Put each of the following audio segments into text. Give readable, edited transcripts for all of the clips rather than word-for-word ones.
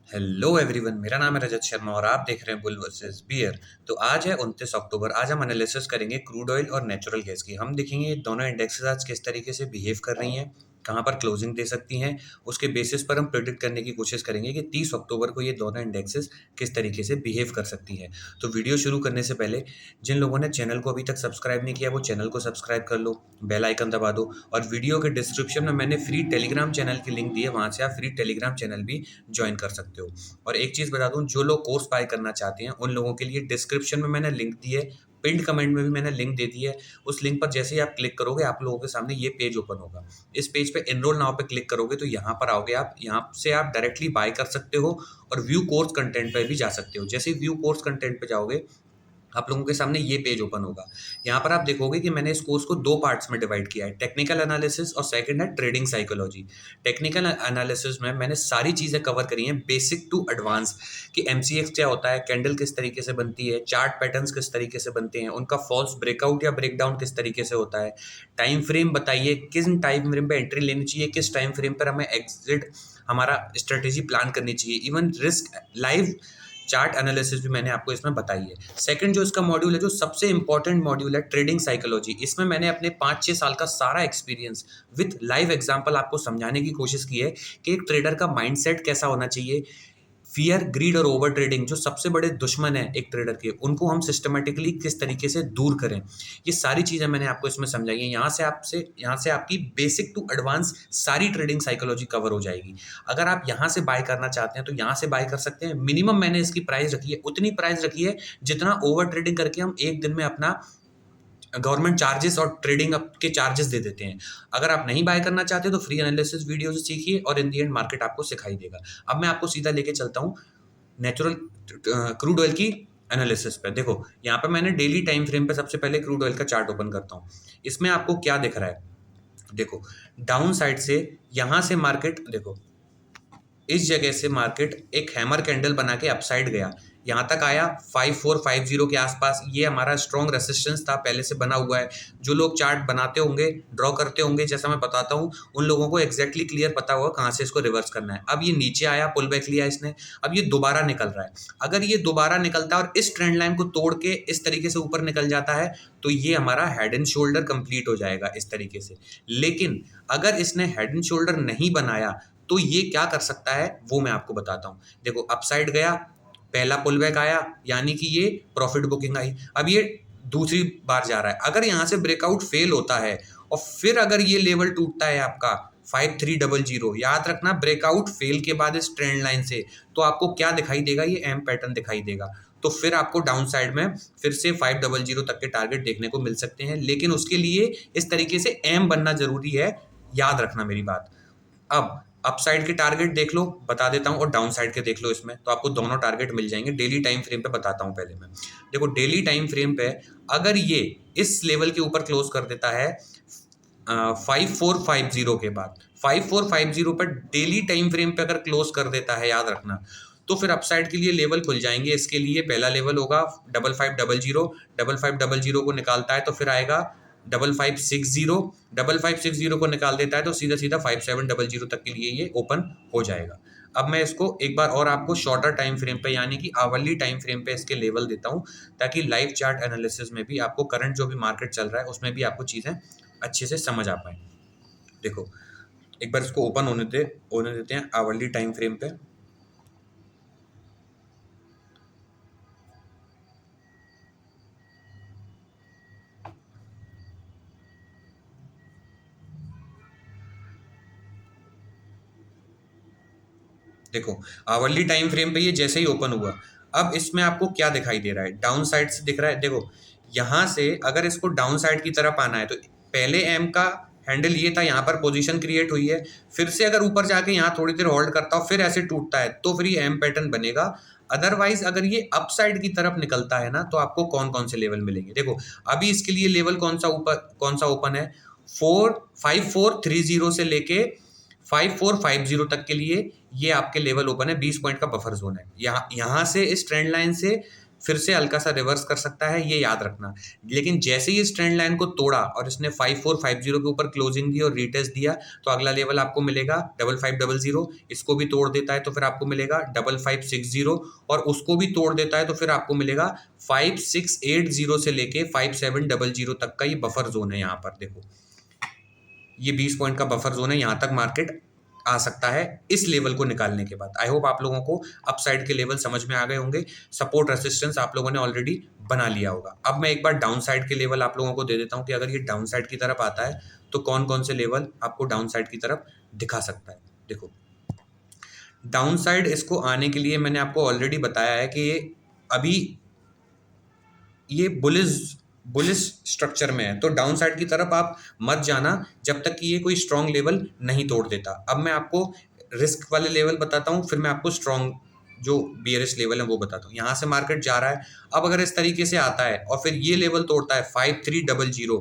Hello everyone, मेरा नाम है रजत शर्मा और आप देख रहे हैं बुल वर्सेस बियर। तो आज है 29 अक्टूबर। आज हम एनालिसिस करेंगे क्रूड ऑयल और नेचुरल गैस की। हम देखेंगे ये दोनों इंडेक्सेस आज किस तरीके से बिहेव कर रही हैं, कहाँ पर क्लोजिंग दे सकती हैं। उसके बेसिस पर हम प्रिडिक्ट करने की कोशिश करेंगे कि 30 अक्टूबर को ये दोनों इंडेक्सेस किस तरीके से बिहेव कर सकती हैं। तो वीडियो शुरू करने से पहले जिन लोगों ने चैनल को अभी तक सब्सक्राइब नहीं किया वो चैनल को सब्सक्राइब कर लो, बेल आइकन दबा दो और वीडियो के डिस्क्रिप्शन में मैंने फ्री टेलीग्राम चैनल की लिंक दी है, वहाँ से आप फ्री टेलीग्राम चैनल भी ज्वाइन कर सकते हो। और एक चीज़ बता दूँ, जो लोग कोर्स बाय करना चाहते हैं उन लोगों के लिए डिस्क्रिप्शन में मैंने लिंक दी है, पिन्ड कमेंट में भी मैंने लिंक दे दी है। उस लिंक पर जैसे ही आप क्लिक करोगे आप लोगों के सामने ये पेज ओपन होगा। इस पेज पे एनरोल नाउ पे क्लिक करोगे तो यहाँ पर आओगे आप, यहाँ से आप डायरेक्टली बाय कर सकते हो और व्यू कोर्स कंटेंट पे भी जा सकते हो। जैसे ही व्यू कोर्स कंटेंट पे जाओगे आप लोगों के सामने ये पेज ओपन होगा। यहाँ पर आप देखोगे कि मैंने इस कोर्स को दो पार्ट्स में डिवाइड किया है, टेक्निकल एनालिसिस और सेकंड है ट्रेडिंग साइकोलॉजी। टेक्निकल एनालिसिस में मैंने सारी चीज़ें कवर करी हैं, बेसिक टू एडवांस, कि एमसीएक्स क्या होता है, कैंडल किस तरीके से बनती है, चार्ट पैटर्न्स किस तरीके से बनते हैं, उनका फॉल्स ब्रेकआउट या ब्रेकडाउन किस तरीके से होता है, टाइम फ्रेम बताइए किस टाइम फ्रेम पर एंट्री लेनी चाहिए, किस टाइम फ्रेम पर हमें एग्जिट हमारा स्ट्रेटेजी प्लान करनी चाहिए, even risk live chart analysis भी मैंने आपको इसमें बताई है। सेकंड जो इसका मॉड्यूल है, जो सबसे इंपॉर्टेंट मॉड्यूल है, ट्रेडिंग साइकोलॉजी। इसमें मैंने अपने 5-6 साल का सारा एक्सपीरियंस विथ लाइव एग्जांपल आपको समझाने की कोशिश की है कि एक ट्रेडर का माइंडसेट कैसा होना चाहिए। फियर, ग्रीड और ओवर ट्रेडिंग जो सबसे बड़े दुश्मन हैं एक ट्रेडर के, उनको हम सिस्टमेटिकली किस तरीके से दूर करें। ये सारी चीज़ें मैंने आपको इसमें समझाई है। यहाँ से आपकी बेसिक टू एडवांस सारी ट्रेडिंग साइकोलॉजी कवर हो जाएगी। अगर आप यहाँ से बाय करना चाहते हैं तो यहाँ से बाय कर सकते हैं। मिनिमम मैंने इसकी प्राइस रखी है, उतनी प्राइस रखी है जितना ओवर ट्रेडिंग करके हम एक दिन में अपना गवर्नमेंट चार्जेस और ट्रेडिंग अप के चार्जेस दे देते हैं। अगर आप नहीं बाय करना चाहते तो फ्री एनालिसिस वीडियो से सीखिए और इन दी एंड मार्केट आपको सिखाई देगा। अब मैं आपको सीधा लेके चलता हूँ नेचुरल क्रूड ऑयल की एनालिसिस पे। देखो यहाँ पे मैंने डेली टाइम फ्रेम पे सबसे पहले क्रूड ऑयल का चार्ट ओपन करता हूँ। इसमें आपको क्या दिख रहा है, देखो डाउन साइड से यहाँ से मार्केट, देखो इस जगह से मार्केट एक हैमर कैंडल बना के अपसाइड गया, यहाँ तक आया 5450 के आसपास। ये हमारा स्ट्रॉन्ग रेसिस्टेंस था, पहले से बना हुआ है। जो लोग चार्ट बनाते होंगे, ड्रॉ करते होंगे जैसा मैं बताता हूँ, उन लोगों को एग्जैक्टली क्लियर पता होगा कहाँ से इसको रिवर्स करना है। अब ये नीचे आया, पुल बैक लिया इसने, अब ये दोबारा निकल रहा है। अगर ये दोबारा निकलता है और इस ट्रेंड लाइन को तोड़ के इस तरीके से ऊपर निकल जाता है तो ये हमारा हेड एंड शोल्डर कंप्लीट हो जाएगा इस तरीके से। लेकिन अगर इसने हेड एंड शोल्डर नहीं बनाया तो ये क्या कर सकता है वो मैं आपको बताता हूँ। देखो अपसाइड गया, पहला पुल बैक आया, यानी कि ये प्रॉफिट बुकिंग आई। अब ये दूसरी बार जा रहा है। अगर यहाँ से ब्रेकआउट फेल होता है और फिर अगर ये लेवल टूटता है आपका 5300, याद रखना ब्रेकआउट फेल के बाद इस ट्रेंड लाइन से, तो आपको क्या दिखाई देगा, ये एम पैटर्न दिखाई देगा। तो फिर आपको डाउन साइड में फिर से 500 तक के टारगेट देखने को मिल सकते हैं, लेकिन उसके लिए इस तरीके से एम बनना जरूरी है, याद रखना मेरी बात। अब अपसाइड के टारगेट देख लो, बता देता हूँ, और डाउन साइड के देख लो, इसमें तो आपको दोनों टारगेट मिल जाएंगे। डेली टाइम फ्रेम पे बताता हूँ पहले मैं। देखो डेली टाइम फ्रेम पे अगर ये इस लेवल के ऊपर क्लोज कर देता है 5450 के बाद, 5450 पर डेली टाइम फ्रेम पे अगर क्लोज कर देता है, याद रखना, तो फिर अपसाइड के लिए लेवल खुल जाएंगे। इसके लिए पहला लेवल होगा 5500, 5500 को निकालता है तो फिर आएगा 5560, 5560 को निकाल देता है तो सीधा सीधा 5700 तक के लिए ये ओपन हो जाएगा। अब मैं इसको एक बार और आपको शॉर्टर टाइम फ्रेम पे यानी कि आवरली टाइम फ्रेम पे इसके लेवल देता हूँ, ताकि लाइव चार्ट एनालिसिस में भी आपको करंट जो भी मार्केट चल रहा है उसमें भी आपको चीज़ें अच्छे से समझ आ पाए। देखो एक बार इसको ओपन होने देते हैं आवरली टाइम फ्रेम पे। देखो आवरली टाइम फ्रेम पे ये जैसे ही ओपन हुआ, अब इसमें आपको क्या दिखाई दे रहा है, डाउन साइड से दिख रहा है। देखो यहाँ से अगर इसको डाउन साइड की तरफ आना है तो पहले एम का हैंडल ये था, यहाँ पर पोजीशन क्रिएट हुई है, फिर से अगर ऊपर जाके यहाँ थोड़ी देर होल्ड करता हो फिर ऐसे टूटता है तो फिर ये एम पैटर्न बनेगा। अदरवाइज अगर ये अप साइड की तरफ निकलता है ना तो आपको कौन कौन से लेवल मिलेंगे। देखो अभी इसके लिए लेवल कौन सा ओपन है, 5430 से लेके 5450 तक के लिए ये आपके लेवल ओपन है, 20 पॉइंट का बफर जोन है। यहाँ से इस ट्रेंड लाइन से फिर से हल्का सा रिवर्स कर सकता है, ये याद रखना। लेकिन जैसे ही इस ट्रेंड लाइन को तोड़ा और इसने 5450 के ऊपर क्लोजिंग दी और रीटेस्ट दिया, तो अगला लेवल आपको मिलेगा 5500। इसको भी तोड़ देता है तो फिर आपको मिलेगा 5560, और उसको भी तोड़ देता है तो फिर आपको मिलेगा 5680 से लेके 5700 तक का ये बफर जोन है। यहाँ पर देखो, ये 20 पॉइंट का बफर जोन है, यहाँ तक मार्केट आ सकता है इस लेवल को निकालने के बाद। आई होप आप लोगों को अपसाइड के लेवल समझ में आ गए होंगे, सपोर्ट रेसिस्टेंस आप लोगों ने ऑलरेडी बना लिया होगा। अब मैं एक बार डाउन साइड के लेवल आप लोगों को दे देता हूं कि अगर ये डाउन साइड की तरफ आता है तो कौन कौन से लेवल आपको डाउन साइड की तरफ दिखा सकता है। देखो, डाउन साइड इसको आने के लिए मैंने आपको ऑलरेडी बताया है कि अभी ये बुलिश स्ट्रक्चर में है, तो डाउन साइड की तरफ आप मत जाना जब तक कि ये कोई स्ट्रॉन्ग लेवल नहीं तोड़ देता। अब मैं आपको रिस्क वाले लेवल बताता हूँ, फिर मैं आपको स्ट्रॉन्ग जो बियरिश लेवल है वो बताता हूँ। यहाँ से मार्केट जा रहा है, अब अगर इस तरीके से आता है और फिर ये लेवल तोड़ता है 5300,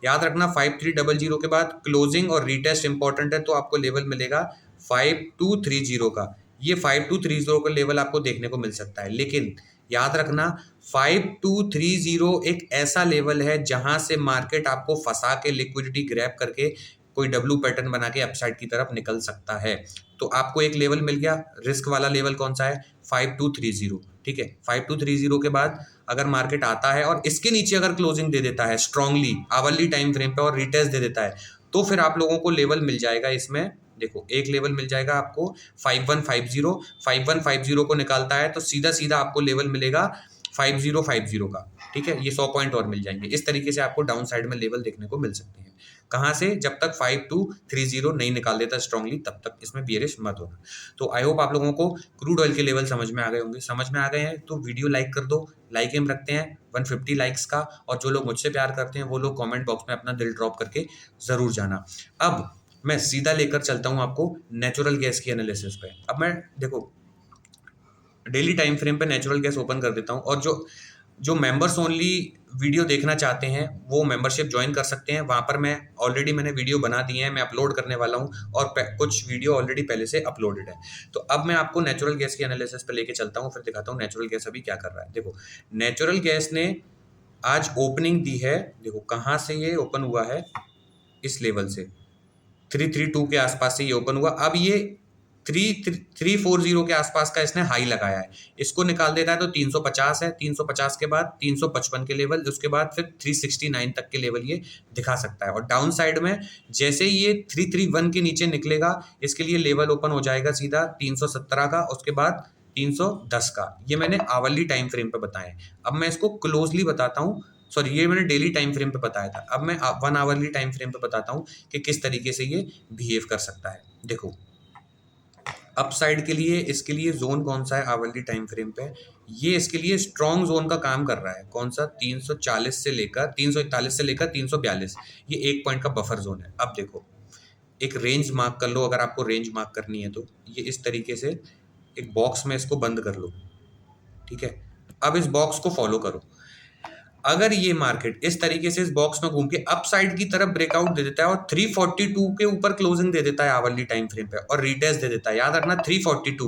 याद रखना 5300 के बाद क्लोजिंग और रीटेस्ट इंपॉर्टेंट है, तो आपको लेवल मिलेगा 5230 का। ये 5230 का लेवल आपको देखने को मिल सकता है, लेकिन याद रखना 5230 एक ऐसा लेवल है जहां से मार्केट आपको फंसा के लिक्विडिटी ग्रैब करके कोई डब्ल्यू पैटर्न बना के अपसाइड की तरफ निकल सकता है। तो आपको एक लेवल मिल गया, रिस्क वाला लेवल कौन सा है? 5230। ठीक है, 5230 के बाद अगर मार्केट आता है और इसके नीचे अगर क्लोजिंग दे देता है स्ट्रांगली आवरली टाइम फ्रेम पे और रिटेस्ट दे देता है, तो फिर आप लोगों को लेवल मिल जाएगा इसमें। देखो, एक लेवल मिल जाएगा आपको 5150। 5150 को निकालता है तो सीधा सीधा आपको लेवल मिलेगा 5050 का। ठीक है, ये 100 पॉइंट और मिल जाएंगे। इस तरीके से आपको डाउन साइड में लेवल देखने को मिल सकते हैं। कहाँ से? जब तक 5230 नहीं निकाल देता स्ट्रांगली, तब तक इसमें बियरिश मत होना। तो आई होप आप लोगों को क्रूड ऑयल के लेवल समझ में आ गए होंगे। समझ में आ गए हैं तो वीडियो लाइक कर दो। लाइक एम रखते हैं 150 लाइक्स का, और जो लोग मुझसे प्यार करते हैं वो लोग कमेंट बॉक्स में अपना दिल ड्रॉप करके ज़रूर जाना। अब मैं सीधा लेकर चलता हूँ आपको नेचुरल गैस की एनालिसिस पे। अब मैं देखो डेली टाइम फ्रेम पे नेचुरल गैस ओपन कर देता हूँ, और जो मेंबर्स ओनली वीडियो देखना चाहते हैं वो मेंबरशिप ज्वाइन कर सकते हैं। वहाँ पर मैंने वीडियो बना दी है, मैं अपलोड करने वाला हूँ, और कुछ वीडियो ऑलरेडी पहले से अपलोडेड है। तो अब मैं आपको नेचुरल गैस की एनालिसिस पे लेके चलता हूँ, फिर दिखाता हूँ नेचुरल गैस अभी क्या कर रहा है। देखो, नेचुरल गैस ने आज ओपनिंग दी है। देखो कहाँ से ये ओपन हुआ है, इस लेवल से 332 के आसपास से ये ओपन हुआ। अब ये 340 के आसपास का इसने हाई लगाया है, इसको निकाल देता है तो 350 है। 350 के बाद 355 के लेवल, उसके बाद फिर 369 तक के लेवल ये दिखा सकता है। और डाउन साइड में जैसे ही ये 331 के नीचे निकलेगा, इसके लिए लेवल ओपन हो जाएगा सीधा 317 का, उसके बाद 310 का। ये मैंने आवरली टाइम फ्रेम पे बताया। अब मैं इसको क्लोजली बताता हूँ, सॉरी ये मैंने डेली टाइम फ्रेम पे बताया था। अब मैं 1 आवरली टाइम फ्रेम पे बताता हूँ कि किस तरीके से ये बिहेव कर सकता है। देखो, अपसाइड के लिए इसके लिए जोन कौन सा है आवरली टाइम फ्रेम पे? ये इसके लिए स्ट्रॉन्ग जोन का काम कर रहा है। कौन सा? 340 से लेकर 341 से लेकर 342, ये 1 पॉइंट का बफर जोन है। अब देखो, एक रेंज मार्क कर लो, अगर आपको रेंज मार्क करनी है तो ये इस तरीके से एक बॉक्स में इसको बंद कर लो। ठीक है, अब इस बॉक्स को फॉलो करो। अगर ये मार्केट इस तरीके से इस बॉक्स में घूम के अप साइड की तरफ ब्रेकआउट दे देता है और 342 के ऊपर क्लोजिंग दे देता है आवरली टाइम फ्रेम पे और रीटेस्ट दे देता है, याद रखना 342,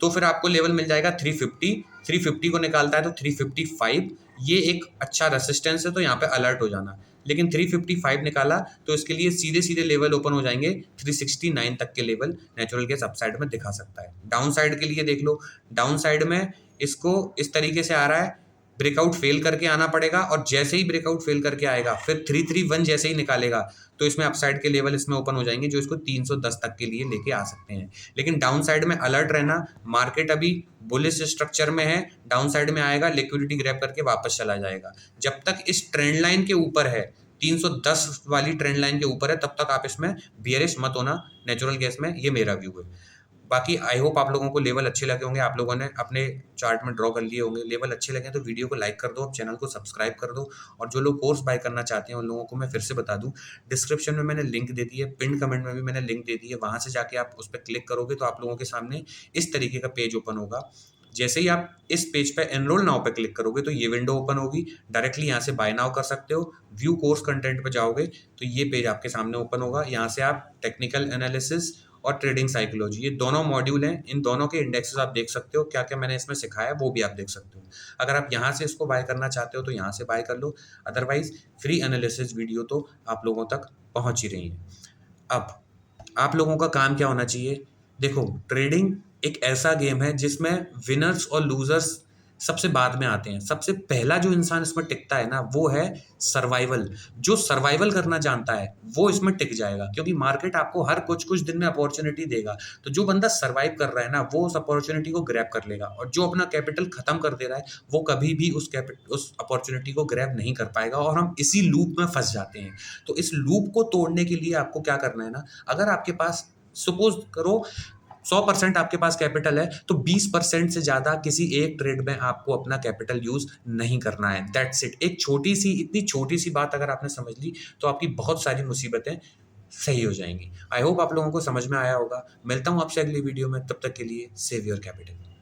तो फिर आपको लेवल मिल जाएगा 350। 350 को निकालता है तो 355, ये एक अच्छा रेसिस्टेंस है, तो यहाँ पे अलर्ट हो जाना। लेकिन 355 निकाला तो इसके लिए सीधे सीधे लेवल ओपन हो जाएंगे 369 तक के लेवल नेचुरल गैस अपसाइड में दिखा सकता है। डाउन साइड के लिए देख लो, डाउन साइड में इसको इस तरीके से आ रहा है, ब्रेकआउट फेल करके आना पड़ेगा, और जैसे ही ब्रेकआउट फेल करके आएगा फिर 331 जैसे ही निकालेगा तो इसमें अपसाइड के लेवल इसमें ओपन हो जाएंगे जो इसको 310 तक के लिए लेके आ सकते हैं। लेकिन डाउन साइड में अलर्ट रहना, मार्केट अभी बुलिश स्ट्रक्चर में है, डाउन साइड में आएगा लिक्विडिटी ग्रैब करके वापस चला जाएगा। जब तक इस ट्रेंड लाइन के ऊपर है, 310 वाली ट्रेंड लाइन के ऊपर है, तब तक आप इसमें बियरिश मत होना नेचुरल गैस में, ये मेरा व्यू है। बाकी आई होप आप लोगों को लेवल अच्छे लगे होंगे, आप लोगों ने अपने चार्ट में ड्रॉ कर लिए होंगे। लेवल अच्छे लगे तो वीडियो को लाइक कर दो, चैनल को सब्सक्राइब कर दो, और जो लोग कोर्स बाय करना चाहते हैं उन लोगों को मैं फिर से बता दूं, डिस्क्रिप्शन में मैंने लिंक दे दी है, पिन कमेंट में भी मैंने लिंक दे दी है, वहाँ से जाके आप उस पर क्लिक करोगे तो आप लोगों के सामने इस तरीके का पेज ओपन होगा। जैसे ही आप इस पेज पे एनरोल नाउ पे क्लिक करोगे तो ये विंडो ओपन होगी, डायरेक्टली यहाँ से बाय नाउ कर सकते हो। व्यू कोर्स कंटेंट पे जाओगे तो ये पेज आपके सामने ओपन होगा, यहाँ से आप टेक्निकल एनालिसिस और ट्रेडिंग साइकोलॉजी, ये दोनों मॉड्यूल हैं। इन दोनों के इंडेक्सेस आप देख सकते हो, क्या क्या मैंने इसमें सिखाया वो भी आप देख सकते हो। अगर आप यहाँ से इसको बाय करना चाहते हो तो यहाँ से बाय कर लो, अदरवाइज फ्री एनालिसिस वीडियो तो आप लोगों तक पहुँच ही रही है। अब आप लोगों का काम क्या होना चाहिए? देखो, ट्रेडिंग एक ऐसा गेम है जिसमें विनर्स और लूजर्स सबसे बाद में आते हैं। सबसे पहला जो इंसान इसमें टिकता है ना, वो है सर्वाइवल। जो सर्वाइवल करना जानता है वो इसमें टिक जाएगा, क्योंकि मार्केट आपको हर कुछ कुछ दिन में अपॉर्चुनिटी देगा। तो जो बंदा सर्वाइव कर रहा है ना, वो उस अपॉर्चुनिटी को ग्रैब कर लेगा, और जो अपना कैपिटल खत्म कर दे रहा है वो कभी भी उस अपॉर्चुनिटी को ग्रैब नहीं कर पाएगा, और हम इसी लूप में फंस जाते हैं। तो इस लूप को तोड़ने के लिए आपको क्या करना है ना, अगर आपके पास सपोज करो 100% आपके पास कैपिटल है, तो 20% से ज़्यादा किसी एक ट्रेड में आपको अपना कैपिटल यूज़ नहीं करना है। That's it. एक छोटी सी, इतनी छोटी सी बात अगर आपने समझ ली तो आपकी बहुत सारी मुसीबतें सही हो जाएंगी। आई होप आप लोगों को समझ में आया होगा। मिलता हूँ आपसे अगली वीडियो में, तब तक के लिए सेव योर कैपिटल।